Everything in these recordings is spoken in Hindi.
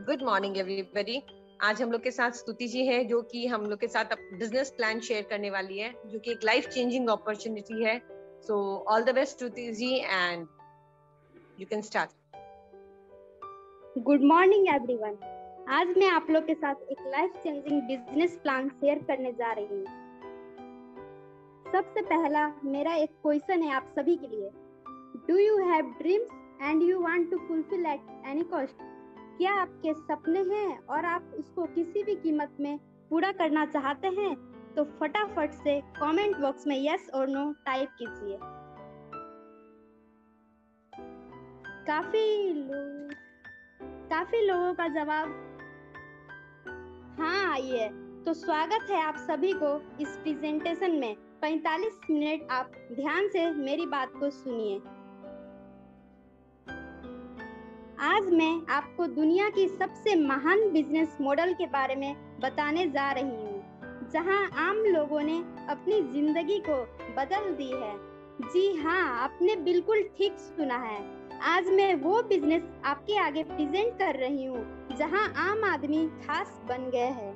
Good morning everybody. आज हम लोग के साथ स्तुति जी है जो कि हम लोग के साथ बिजनेस प्लान शेयर करने वाली है, जो कि एक लाइफ चेंजिंग अपॉर्चुनिटी है। So all the best Stuti ji, and you can start. Good morning everyone. आज मैं आप लोग के साथ एक life changing business plan share करने जा रही हूँ। सबसे पहला मेरा एक क्वेश्चन है आप सभी के लिए। Do you have dreams and you want to fulfil at any cost? क्या आपके सपने हैं और आप उसको किसी भी कीमत में पूरा करना चाहते हैं? तो फटाफट से कमेंट बॉक्स में यस और नो टाइप कीजिए। काफी लोगों का जवाब हाँ आई है। तो स्वागत है आप सभी को इस प्रेजेंटेशन में। 45 मिनट आप ध्यान से मेरी बात को सुनिए। आज मैं आपको दुनिया की सबसे महान बिजनेस मॉडल के बारे में बताने जा रही हूँ, जहां आम लोगों ने अपनी जिंदगी को बदल दी है। जी हाँ, आपने बिल्कुल ठीक सुना है। आज मैं वो बिजनेस आपके आगे प्रेजेंट कर रही हूँ जहां आम आदमी खास बन गए हैं।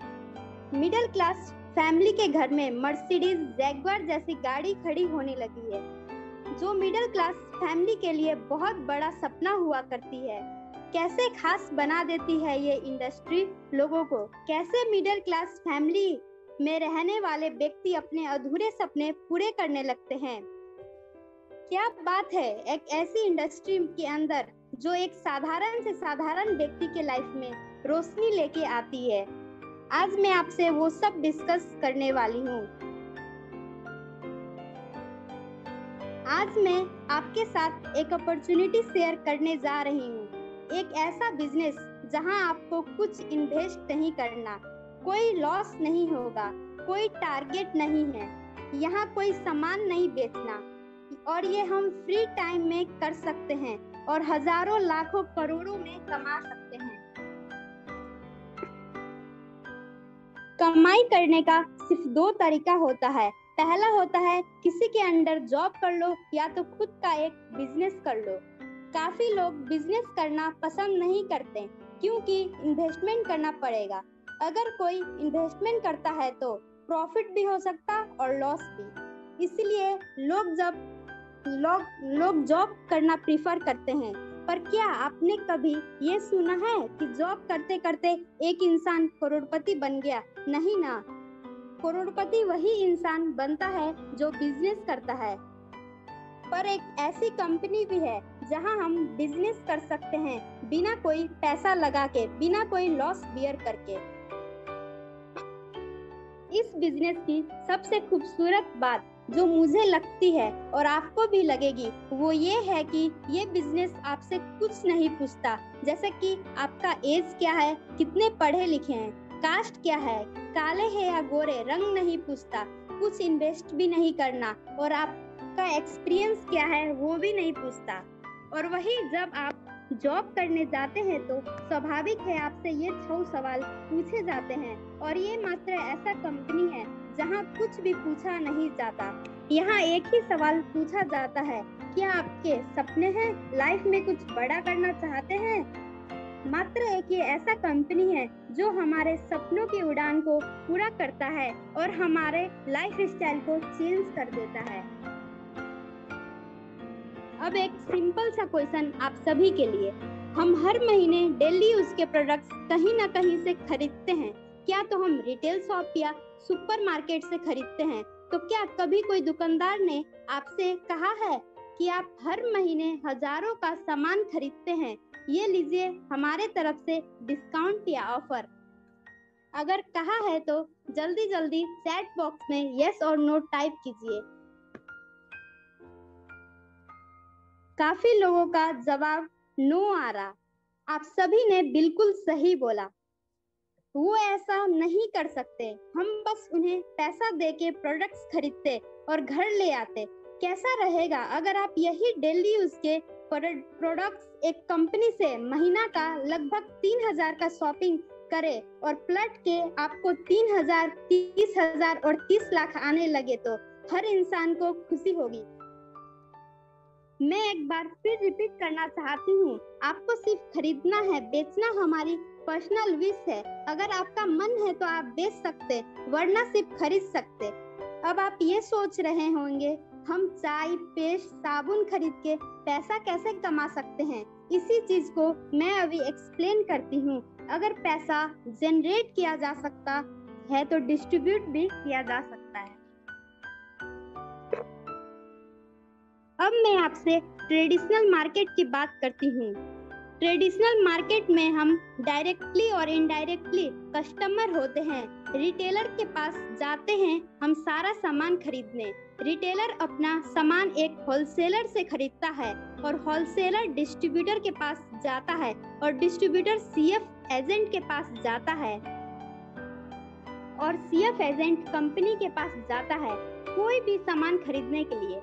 मिडिल क्लास फैमिली के घर में मर्सिडीज जैगुआर जैसी गाड़ी खड़ी होने लगी है, जो मिडिल क्लास फैमिली के लिए बहुत बड़ा सपना हुआ करती है। कैसे खास बना देती है ये इंडस्ट्री लोगों को। कैसे मिडिल क्लास फैमिली में रहने वाले व्यक्ति अपने अधूरे सपने पूरे करने लगते हैं। क्या बात है एक ऐसी इंडस्ट्री के अंदर जो एक साधारण से साधारण व्यक्ति के लाइफ में रोशनी लेके आती है। आज मैं आपसे वो सब डिस्कस करने वाली हूँ। आज मैं आपके साथ एक अपॉर्चुनिटी शेयर करने जा रही हूँ। एक ऐसा बिजनेस जहां आपको कुछ इन्वेस्ट नहीं करना, कोई लॉस नहीं होगा, कोई टारगेट नहीं है, यहाँ कोई सामान नहीं बेचना, और ये हम फ्री टाइम में कर सकते हैं और हजारों लाखों करोड़ों में कमा सकते हैं। कमाई करने का सिर्फ 2 तरीका होता है। पहला होता है किसी के अंडर जॉब कर लो या तो खुद का एक बिजनेस कर लो। काफी लोग बिजनेस करना पसंद नहीं करते क्योंकि इन्वेस्टमेंट करना पड़ेगा। अगर कोई इन्वेस्टमेंट करता है तो प्रॉफिट भी हो सकता और लॉस भी। इसलिए लोग जॉब करना प्रीफर करते हैं। पर क्या आपने कभी ये सुना है कि जॉब करते करते एक इंसान करोड़पति बन गया? नहीं ना। करोड़पति वही इंसान बनता है जो बिजनेस करता है। पर एक ऐसी कंपनी भी है जहां हम बिजनेस कर सकते हैं बिना कोई पैसा लगा के, बिना कोई लॉस बियर करके। इस बिजनेस की सबसे खूबसूरत बात जो मुझे लगती है और आपको भी लगेगी वो ये है कि ये बिजनेस आपसे कुछ नहीं पूछता, जैसे कि आपका एज क्या है, कितने पढ़े लिखे हैं, कास्ट क्या है, काले हैं या गोरे, रंग नहीं पूछता, कुछ इन्वेस्ट भी नहीं करना, और आपका एक्सपीरियंस क्या है वो भी नहीं पूछता। और वही जब आप जॉब करने जाते हैं तो स्वाभाविक है आपसे ये 6 सवाल पूछे जाते हैं, और ये मात्र ऐसा कंपनी है जहां कुछ भी पूछा नहीं जाता। यहाँ एक ही सवाल पूछा जाता है, क्या आपके सपने हैं? लाइफ में कुछ बड़ा करना चाहते हैं? मात्र एक ये ऐसा कंपनी है जो हमारे सपनों की उड़ान को पूरा करता है और हमारे लाइफ स्टाइल को चेंज कर देता है। अब एक सिंपल सा क्वेश्चन आप सभी के लिए। हम हर महीने डेली यूज के प्रोडक्ट्स कहीं ना कहीं से खरीदते हैं। क्या तो हम रिटेल शॉप या सुपरमार्केट से खरीदते हैं। तो क्या कभी कोई दुकानदार ने आपसे कहा है कि आप हर महीने हजारों का सामान खरीदते हैं, ये लीजिए हमारे तरफ से डिस्काउंट या ऑफर? अगर कहा है तो जल्दी जल्दी चैट बॉक्स में यस और नो टाइप कीजिए। काफी लोगों का जवाब नो आ रहा। आप सभी ने बिल्कुल सही बोला, वो ऐसा नहीं कर सकते। हम बस उन्हें पैसा देके प्रोडक्ट्स खरीदते और घर ले आते। कैसा रहेगा अगर आप यही डेली यूज के प्रोडक्ट्स एक कंपनी से महीना का लगभग 3000 का शॉपिंग करे और पलट के आपको 3000, 30,000 और 30 लाख आने लगे तो हर इंसान को खुशी होगी। मैं एक बार फिर रिपीट करना चाहती हूँ, आपको सिर्फ खरीदना है, बेचना हमारी पर्सनल विश है। अगर आपका मन है तो आप बेच सकते, वरना सिर्फ खरीद सकते। अब आप ये सोच रहे होंगे, हम चाय, पेस्ट, साबुन खरीद के पैसा कैसे कमा सकते हैं? इसी चीज को मैं अभी एक्सप्लेन करती हूँ। अगर पैसा जनरेट किया जा सकता है तो डिस्ट्रीब्यूट भी किया जा सकता है। अब मैं आपसे ट्रेडिशनल मार्केट की बात करती हूँ। ट्रेडिशनल मार्केट में हम डायरेक्टली और इनडायरेक्टली कस्टमर होते हैं। रिटेलर के पास जाते हैं हम सारा सामान खरीदने। रिटेलर अपना सामान एक होलसेलर से खरीदता है और होलसेलर डिस्ट्रीब्यूटर के पास जाता है और डिस्ट्रीब्यूटर सीएफ एजेंट के पास जाता है और सीएफ एजेंट कंपनी के पास जाता है कोई भी सामान खरीदने के लिए।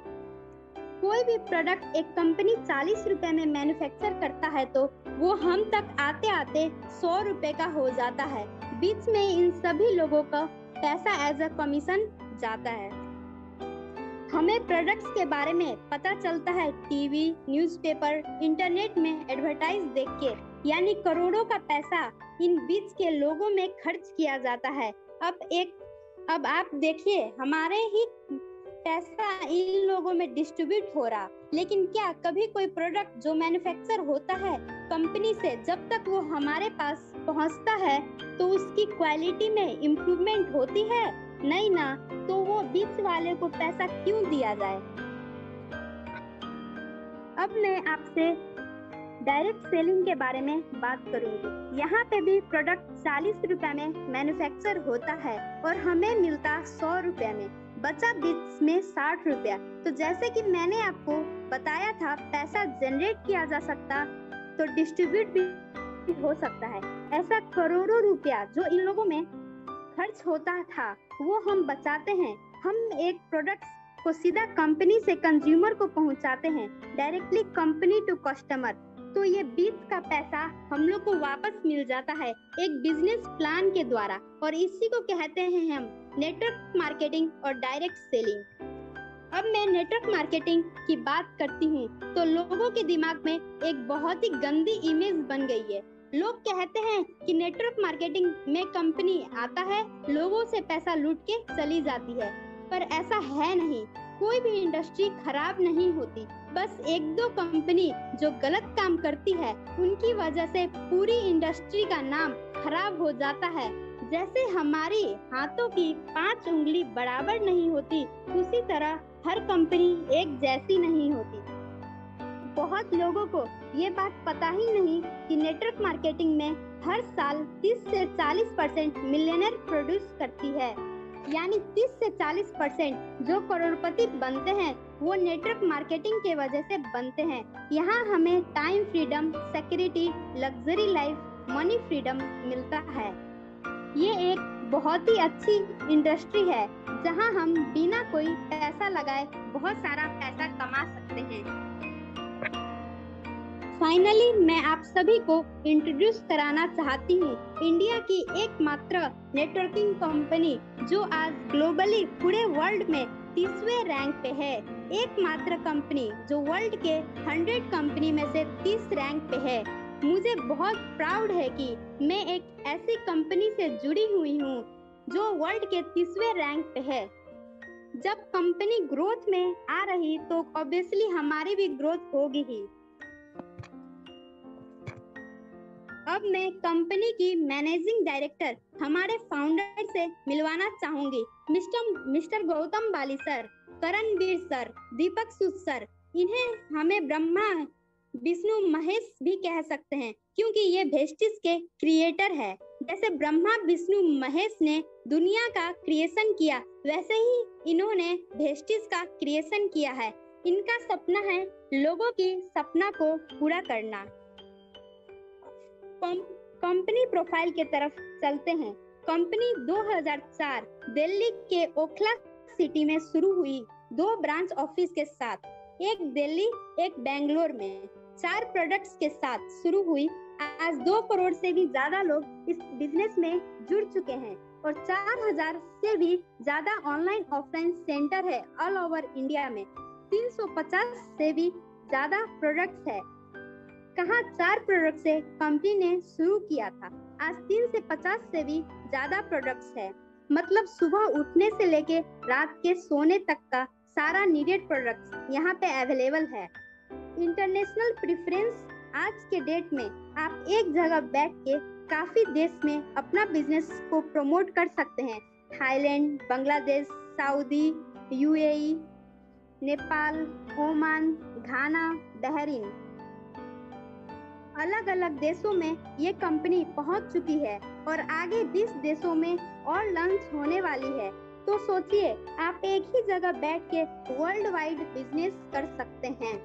कोई भी प्रोडक्ट एक कंपनी 40 रुपए में मैन्युफैक्चर करता है तो वो हम तक आते आते 100 रुपए का हो जाता है। बीच में इन सभी लोगों का पैसा एज अ कमीशन जाता है। हमें प्रोडक्ट्स के बारे में पता चलता है टीवी, न्यूज़पेपर, इंटरनेट में एडवर्टाइज देख के, यानी करोड़ों का पैसा इन बीच के लोगों में खर्च किया जाता है। अब आप देखिए, हमारे ही पैसा इन लोगों में डिस्ट्रीब्यूट हो रहा, लेकिन क्या कभी कोई प्रोडक्ट जो मैन्युफैक्चर होता है कंपनी से, जब तक वो हमारे पास पहुंचता है तो उसकी क्वालिटी में इम्प्रूवमेंट होती है? नहीं ना, तो वो बीच वाले को पैसा क्यों दिया जाए? अब मैं आपसे डायरेक्ट सेलिंग के बारे में बात करूंगी। यहाँ पे भी प्रोडक्ट 40 रुपए में मैन्युफैक्चर होता है और हमें मिलता 100 रुपए में, बचा बीच में 60 रुपया। तो जैसे कि मैंने आपको बताया था, पैसा जनरेट किया जा सकता तो डिस्ट्रीब्यूट भी हो सकता है। ऐसा करोड़ों रुपया जो इन लोगों में खर्च होता था वो हम बचाते हैं। हम एक प्रोडक्ट को सीधा कंपनी से कंज्यूमर को पहुंचाते हैं, डायरेक्टली कंपनी टू कस्टमर। तो ये बीच का पैसा हम लोग को वापस मिल जाता है एक बिजनेस प्लान के द्वारा, और इसी को कहते हैं हम नेटवर्क मार्केटिंग और डायरेक्ट सेलिंग। अब मैं नेटवर्क मार्केटिंग की बात करती हूँ तो लोगों के दिमाग में एक बहुत ही गंदी इमेज बन गई है। लोग कहते हैं कि नेटवर्क मार्केटिंग में कंपनी आता है, लोगों से पैसा लूट के चली जाती है, पर ऐसा है नहीं। कोई भी इंडस्ट्री खराब नहीं होती, बस एक दो कंपनी जो गलत काम करती है उनकी वजह से पूरी इंडस्ट्री का नाम खराब हो जाता है। जैसे हमारी हाथों की 5 उंगली बराबर नहीं होती, उसी तरह हर कंपनी एक जैसी नहीं होती। बहुत लोगों को ये बात पता ही नहीं कि नेटवर्क मार्केटिंग में हर साल 30 से 40% मिलियनेयर प्रोड्यूस करती है, यानी 30 से 40% जो करोड़पति बनते हैं वो नेटवर्क मार्केटिंग के वजह से बनते हैं। यहाँ हमें time freedom, security, luxury life, money freedom मिलता है। ये एक बहुत ही अच्छी इंडस्ट्री है जहाँ हम बिना कोई पैसा लगाए बहुत सारा पैसा कमा सकते हैं। फाइनली मैं आप सभी को इंट्रोड्यूस कराना चाहती हूँ इंडिया की एकमात्र नेटवर्किंग कंपनी जो आज ग्लोबली पूरे वर्ल्ड में 30वें रैंक पे है। एकमात्र कंपनी जो वर्ल्ड के 100 कंपनी में से 30 रैंक पे है। मुझे बहुत प्राउड है कि मैं एक ऐसी कंपनी से जुड़ी हुई हूँ जो वर्ल्ड के 30वें रैंक पे है। जब कंपनी ग्रोथ में आ रही तो ऑब्वियसली हमारी भी ग्रोथ होगी ही। अब मैं कंपनी की मैनेजिंग डायरेक्टर हमारे फाउंडर से मिलवाना चाहूंगी, मिस्टर गौतम बाली सर, करणवीर सर, दीपक सूद सर। इन्हें हमें ब्रह्मा विष्णु महेश भी कह सकते हैं क्योंकि ये वेस्टिज के क्रिएटर है। जैसे ब्रह्मा विष्णु महेश ने दुनिया का क्रिएशन किया, वैसे ही इन्होंने वेस्टिज का क्रिएशन किया है। इनका सपना है लोगों की सपना को पूरा करना। कंपनी प्रोफाइल के तरफ चलते हैं। कंपनी 2004 दिल्ली के ओखला सिटी में शुरू हुई 2 ब्रांच ऑफिस के साथ, एक दिल्ली एक बेंगलोर में। 4 प्रोडक्ट्स के साथ शुरू हुई। आज 2 करोड़ से भी ज्यादा लोग इस बिजनेस में जुड़ चुके हैं और 4000 से भी ज्यादा ऑनलाइन ऑफलाइन सेंटर है ऑल ओवर इंडिया में। 350 से भी ज्यादा प्रोडक्ट्स है। कहाँ 4 प्रोडक्ट से कंपनी ने शुरू किया था, आज 3 से 50 से भी ज्यादा प्रोडक्ट्स है। मतलब सुबह उठने से लेके रात के सोने तक का सारा नीडेड प्रोडक्ट्स यहाँ पे अवेलेबल है। इंटरनेशनल प्रेफरेंस, आज के डेट में आप एक जगह बैठ के काफी देश में अपना बिजनेस को प्रमोट कर सकते हैं। Thailand, Bangladesh, Saudi, UAE, Nepal, Oman, Ghana, Bahrain, अलग अलग देशों में ये कंपनी पहुंच चुकी है और आगे 20 देशों में और लॉन्च होने वाली है। तो सोचिए, आप एक ही जगह बैठ के वर्ल्ड वाइड बिजनेस कर सकते हैं।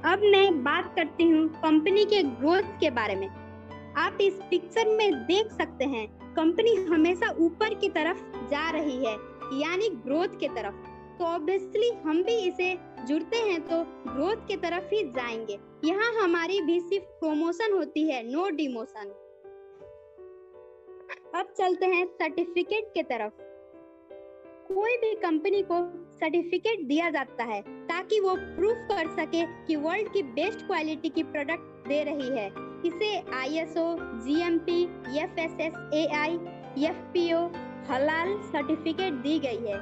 अब मैं बात करती हूँ कंपनी के ग्रोथ के बारे में। आप इस पिक्चर में देख सकते हैं, कंपनी हमेशा ऊपर की तरफ जा रही है, यानी ग्रोथ की तरफ। तो ऑब्वियसली हम भी इसे जुड़ते हैं तो ग्रोथ की तरफ ही जाएंगे। यहाँ हमारी भी सिर्फ प्रमोशन होती है, नो डिमोशन। अब चलते हैं सर्टिफिकेट की तरफ। कोई भी कंपनी को सर्टिफिकेट दिया जाता है ताकि वो प्रूफ कर सके कि वर्ल्ड की बेस्ट क्वालिटी की प्रोडक्ट दे रही है। इसे ISO, GMP, FSSAI, FPO, हलाल सर्टिफिकेट दी गई है,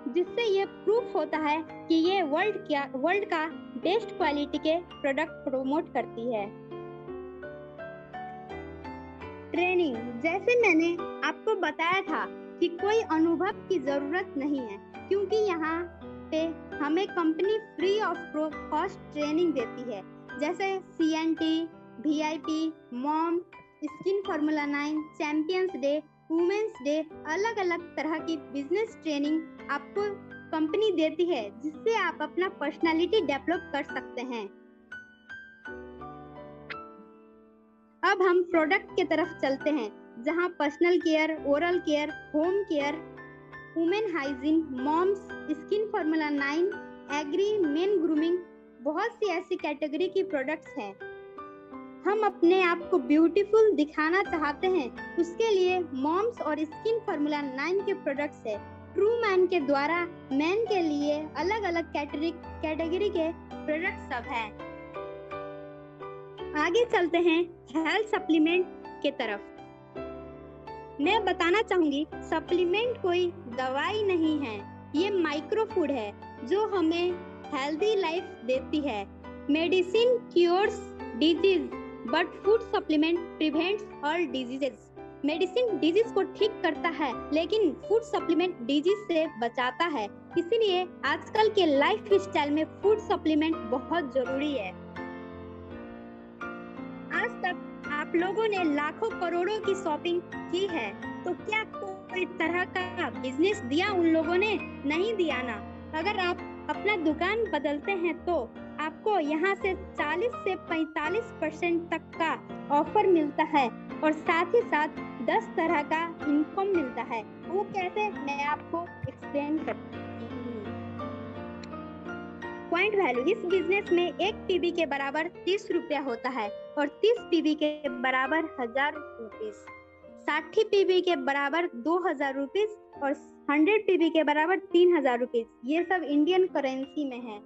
जिससे ये प्रूफ होता है कि ये वर्ल्ड का बेस्ट क्वालिटी के प्रोडक्ट प्रमोट करती है। ट्रेनिंग, जैसे मैंने आपको बताया था कि कोई अनुभव की जरूरत नहीं है, क्योंकि यहाँ पे हमें company free of cost training देती है, जैसे CNT, VIP, mom, skin formula 9, champions day, women's day, अलग अलग तरह की बिजनेस ट्रेनिंग आपको कंपनी देती है, जिससे आप अपना पर्सनालिटी डेवलप कर सकते हैं। अब हम प्रोडक्ट की तरफ चलते हैं, जहां personal care, oral care, home care, women hygiene, moms, skin formula 9, agri, men grooming, बहुत सी ऐसी कैटेगरी की प्रोडक्ट्स हैं। हम अपने आप को ब्यूटीफुल दिखाना चाहते हैं, उसके लिए मॉम्स और स्किन फार्मूला 9 के प्रोडक्ट्स है। ट्रू मैन के द्वारा मैन के लिए अलग अलग कैटेगरी के प्रोडक्ट्स सब हैं। आगे चलते हैं हेल्थ सप्लीमेंट के तरफ। मैं बताना चाहूंगी, सप्लीमेंट कोई दवाई नहीं है, ये माइक्रो फूड है जो हमें हेल्दी लाइफ देती है। Medicine cures disease but food supplement prevents all diseases. Medicine disease को ठीक करता है, लेकिन फूड सप्लीमेंट डिजीज से बचाता है। इसीलिए आजकल के लाइफ स्टाइल में फूड सप्लीमेंट बहुत जरूरी है। आज तक आप लोगों ने लाखों करोड़ों की शॉपिंग की है, तो क्या कोई तरह का बिजनेस दिया उन लोगों ने? नहीं दिया ना। अगर आप अपना दुकान बदलते हैं तो आपको यहाँ से 40 से 45% तक का ऑफर मिलता है और साथ ही साथ 10 तरह का इनकम मिलता है। वो कैसे, मैं आपको एक्सप्लेन करती हूँ। पॉइंट वैल्यू, इस बिजनेस में 1 PB के बराबर 30 रुपया होता है और 30 PB के बराबर 1000 रुपीज, 60 PB के बराबर 2000 रुपीज और 100 PB के बराबर 3000 रुपीज। ये सब इंडियन करेंसी में है।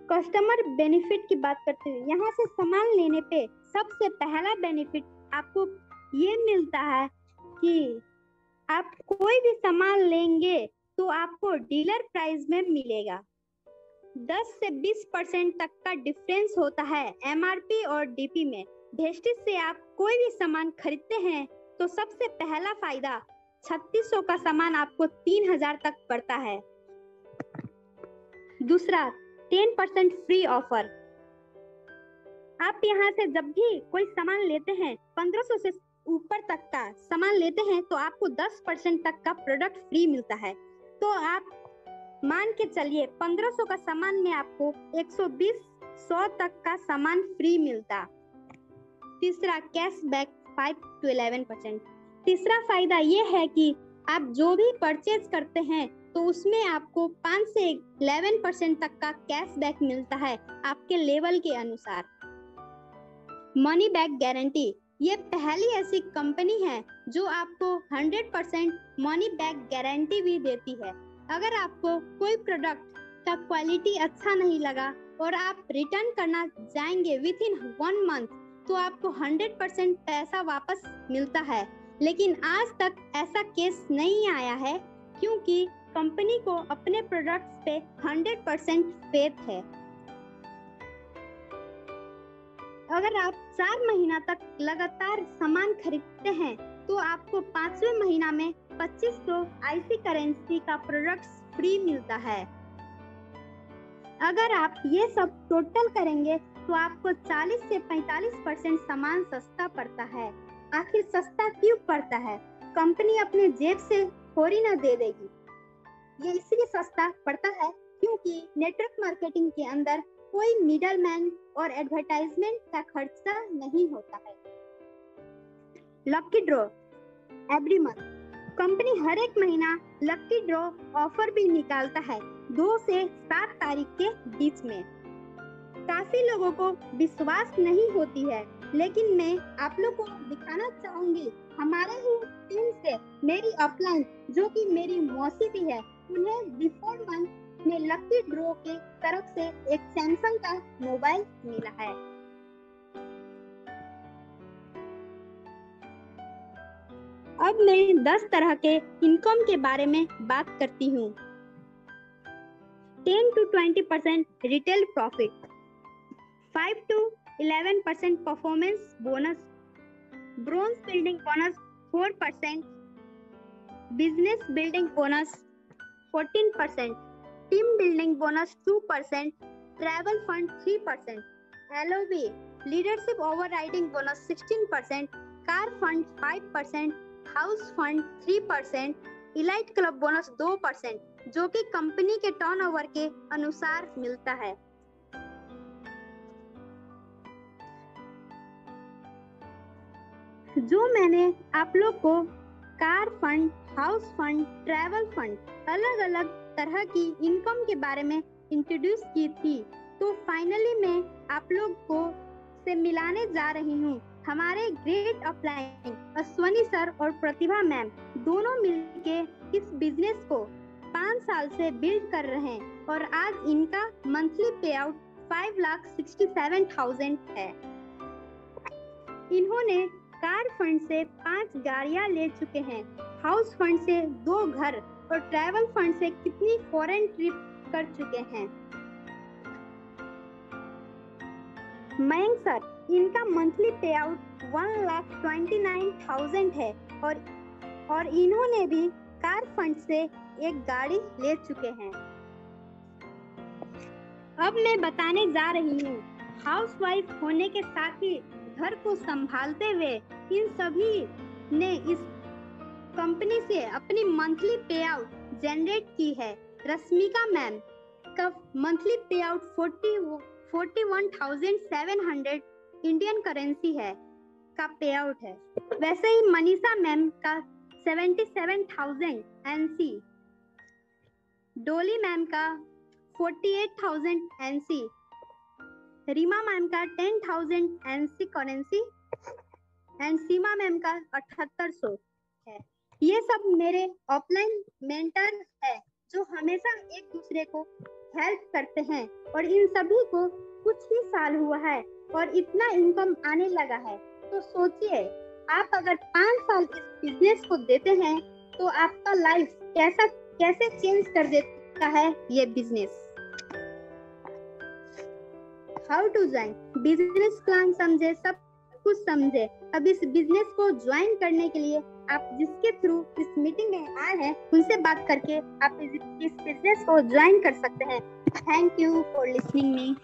कस्टमर बेनिफिट की बात करते हैं, यहाँ से सामान लेने पे सबसे पहला बेनिफिट आपको ये मिलता है कि आप कोई भी सामान लेंगे तो आपको डीलर प्राइस में मिलेगा। 10 से 20% तक का डिफरेंस होता है MRP और DP में। वेस्टेज से आप कोई भी सामान खरीदते हैं तो सबसे पहला फायदा 3600 का सामान आपको 3000 तक पड़ता है। दूसरा, 10% फ्री ऑफर। आप यहाँ से जब भी कोई सामान लेते हैं, 1500 से ऊपर तक का सामान लेते हैं तो आपको 10% तक का प्रोडक्ट फ्री मिलता है। तो आप मान के चलिए 1500 का सामान में आपको 120 तक का सामान फ्री मिलता। तीसरा, कैशबैक 5 to 11%। तीसरा फायदा ये है कि आप जो भी परचेज करते हैं तो उसमें आपको 5 से 11% तक का कैशबैक मिलता है आपके लेवल के अनुसार। मनी बैक गारंटी, ये पहली ऐसी कंपनी है जो आपको 100% मनी बैक गारंटी भी देती है। अगर आपको कोई प्रोडक्ट का क्वालिटी अच्छा नहीं लगा और आप रिटर्न करना जाएंगे विद इन 1 मंथ तो आपको 100% पैसा वापस मिलता है। लेकिन आज तक ऐसा केस नहीं आया है क्योंकि कंपनी को अपने प्रोडक्ट्स पे 100% फेथ है। अगर आप 4 महीना तक लगातार सामान खरीदते हैं तो आपको 5वें महीना में 2500 आईसी करेंसी का प्रोडक्ट्स फ्री मिलता है। अगर आप ये सब टोटल करेंगे तो आपको 40 से 45% सामान सस्ता पड़ता है। आखिर सस्ता क्यों पड़ता है? कंपनी अपने जेब से थोड़ी ना दे देगी। ये इसलिए सस्ता पड़ता है क्योंकि नेटवर्क मार्केटिंग के अंदर कोई मिडलमैन और एडवर्टाइजमेंट का खर्चा नहीं होता है। Lucky draw every month, company हर एक महीना लकी ड्रॉ ऑफर भी निकालता है 2 से 7 तारीख के बीच में। काफी लोगों को विश्वास नहीं होती है, लेकिन मैं आप लोग को दिखाना चाहूंगी। हमारे ही टीम से मेरी अपलाइन जो कि मेरी मौसी भी है, उन्हें बिफोर मंथ में लकी ड्रॉ के तरफ से एक सैमसंग का मोबाइल मिला है। अब मैं 10 तरह के इनकम के बारे में बात करती हूँ। 10 to 20% retail profit, 5 to 11% performance bonus, bronze building bonus 4%, business building bonus 14%, team building bonus 2%, travel fund 3%, LOB leadership overriding bonus 16%, car fund 5%, house fund 3%, elite club bonus 2% जो कि कंपनी के टर्नओवर के अनुसार मिलता है। जो मैंने आप लोग को car fund, house fund, travel fund, अलग अलग तरह की इनकम के बारे में इंट्रोड्यूस की थी, तो फाइनली मैं आप लोग को से मिलाने जा रही हूँ हमारे ग्रेट अपलाइन अश्वनी सर और प्रतिभा मैम, दोनों मिलके इस बिजनेस को 5 साल से बिल्ड कर रहे हैं और आज इनका मंथली पे आउट 5,67,000 है। इन्होंने कार फंड से 5 गाड़ियां ले चुके हैं, हाउस फंड से 2 घर और ट्रैवल फंड से कितनी फॉरेन ट्रिप कर चुके हैं। मयंक सर, इनका मंथली पे आउट 1,29,000 है और इन्होंने भी कार फंड से एक गाड़ी ले चुके हैं। अब मैं बताने जा रही हूँ हाउसवाइफ होने के साथ ही घर को संभालते हुए इन सभी ने इस कंपनी से अपनी मंथली पे आउट जनरेट की है। रश्मिका मैम का मंथली पे आउट 41,700 इंडियन करेंसी है का पे आउट है। वैसे ही मनीषा मैम का 77,000 एनसी, डोली मैम का 48,000 एनसी, रीमा मैम का 10,000 NC currency and Seema ma'am का 7800 है। ये सब मेरे ऑफलाइन मेंटर है जो हमेशा एक दूसरे को हेल्प करते हैं और इन सभी को कुछ ही साल हुआ है और इतना इनकम आने लगा है। तो सोचिए, आप अगर 5 साल इस बिजनेस को देते हैं तो आपका लाइफ कैसे चेंज कर देता है ये business. How to join, business plan समझे, सब कुछ समझे। अब इस बिजनेस को ज्वाइन करने के लिए आप जिसके थ्रू इस मीटिंग में आए हैं उनसे बात करके आप इस बिजनेस को ज्वाइन कर सकते हैं। Thank you for listening me.